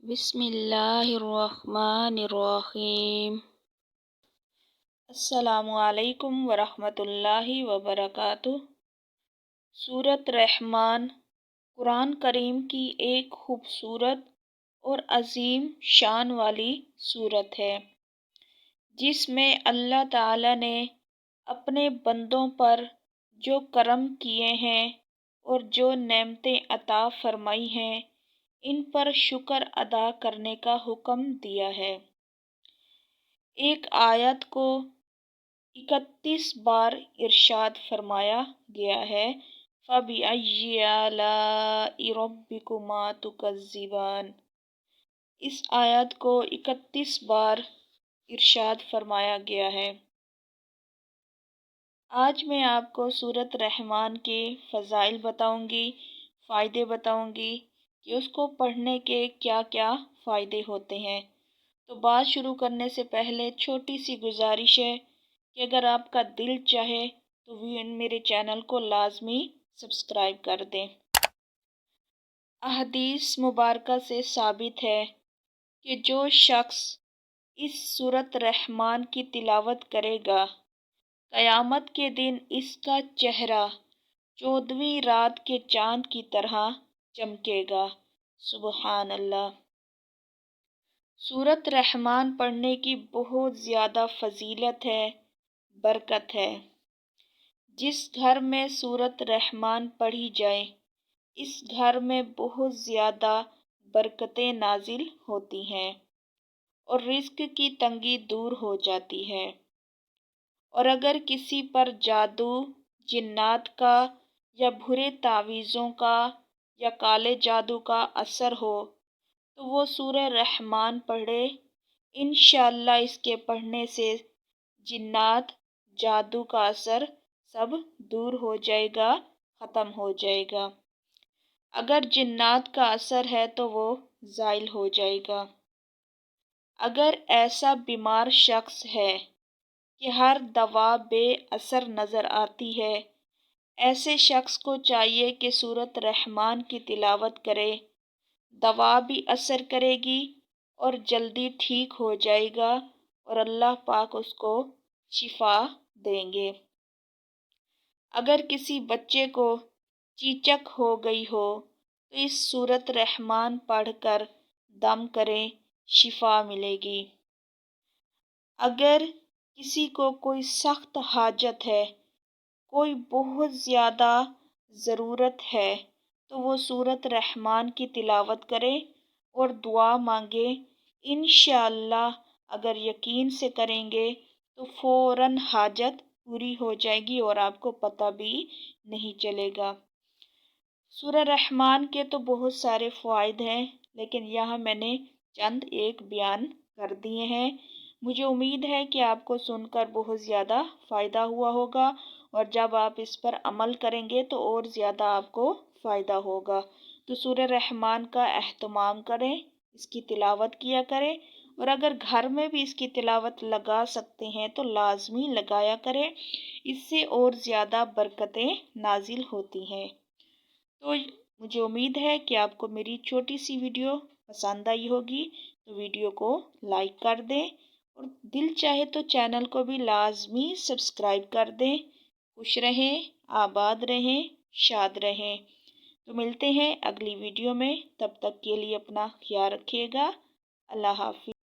بسم اللہ الرحمن الرحیم۔ السلام علیکم ورحمۃ اللہ وبرکاتہ۔ سورۃ رحمان قرآن کریم کی ایک خوبصورت اور عظیم شان والی سورت ہے، جس میں اللہ تعالی نے اپنے بندوں پر جو کرم کیے ہیں اور جو نعمتیں عطا فرمائی ہیں، ان پر شکر ادا کرنے کا حکم دیا ہے۔ ایک آیت کو 31 بار ارشاد فرمایا گیا ہے، فَبِأَيِّ آلَاءِ رَبِّكُمَا تُكَذِّبَانِ۔ اس آیت کو 31 بار ارشاد فرمایا گیا ہے۔ آج میں آپ کو سورۃ رحمان کے فضائل بتاؤں گی، فائدے بتاؤں گی کہ اس کو پڑھنے کے کیا کیا فائدے ہوتے ہیں۔ تو بات شروع کرنے سے پہلے چھوٹی سی گزارش ہے کہ اگر آپ کا دل چاہے تو میرے چینل کو لازمی سبسکرائب کر دیں۔ احادیث مبارکہ سے ثابت ہے کہ جو شخص اس سورۃ رحمان کی تلاوت کرے گا، قیامت کے دن اس کا چہرہ 14ویں رات کے چاند کی طرح چمکے گا۔ سبحان اللہ۔ سورۃ رحمان پڑھنے کی بہت زیادہ فضیلت ہے، برکت ہے۔ جس گھر میں سورۃ رحمان پڑھی جائے، اس گھر میں بہت زیادہ برکتیں نازل ہوتی ہیں اور رزق کی تنگی دور ہو جاتی ہے۔ اور اگر کسی پر جادو، جنات کا یا برے تعویذوں کا یا کالے جادو کا اثر ہو تو وہ سورہ رحمان پڑھے، انشاءاللہ اس کے پڑھنے سے جنات، جادو کا اثر سب دور ہو جائے گا، ختم ہو جائے گا۔ اگر جنات کا اثر ہے تو وہ زائل ہو جائے گا۔ اگر ایسا بیمار شخص ہے کہ ہر دوا بے اثر نظر آتی ہے، ایسے شخص کو چاہیے کہ سورۃ رحمان کی تلاوت کرے، دوا بھی اثر کرے گی اور جلدی ٹھیک ہو جائے گا اور اللہ پاک اس کو شفا دیں گے۔ اگر کسی بچے کو چیچک ہو گئی ہو تو اس سورۃ رحمان پڑھ کر دم کریں، شفا ملے گی۔ اگر کسی کو کوئی سخت حاجت ہے، کوئی بہت زیادہ ضرورت ہے، تو وہ سورۃ رحمان کی تلاوت کرے اور دعا مانگے۔ انشاءاللہ اگر یقین سے کریں گے تو فوراً حاجت پوری ہو جائے گی اور آپ کو پتہ بھی نہیں چلے گا۔ سورہ رحمان کے تو بہت سارے فوائد ہیں، لیکن یہاں میں نے چند ایک بیان کر دیے ہیں۔ مجھے امید ہے کہ آپ کو سن کر بہت زیادہ فائدہ ہوا ہوگا، اور جب آپ اس پر عمل کریں گے تو اور زیادہ آپ کو فائدہ ہوگا۔ تو سورہ رحمان کا اہتمام کریں، اس کی تلاوت کیا کریں، اور اگر گھر میں بھی اس کی تلاوت لگا سکتے ہیں تو لازمی لگایا کریں، اس سے اور زیادہ برکتیں نازل ہوتی ہیں۔ تو مجھے امید ہے کہ آپ کو میری چھوٹی سی ویڈیو پسند آئی ہوگی، تو ویڈیو کو لائک کر دیں، اور دل چاہے تو چینل کو بھی لازمی سبسکرائب کر دیں۔ خوش رہیں، آباد رہیں، شاد رہیں۔ تو ملتے ہیں اگلی ویڈیو میں، تب تک کے لیے اپنا خیال رکھیے گا۔ اللہ حافظ۔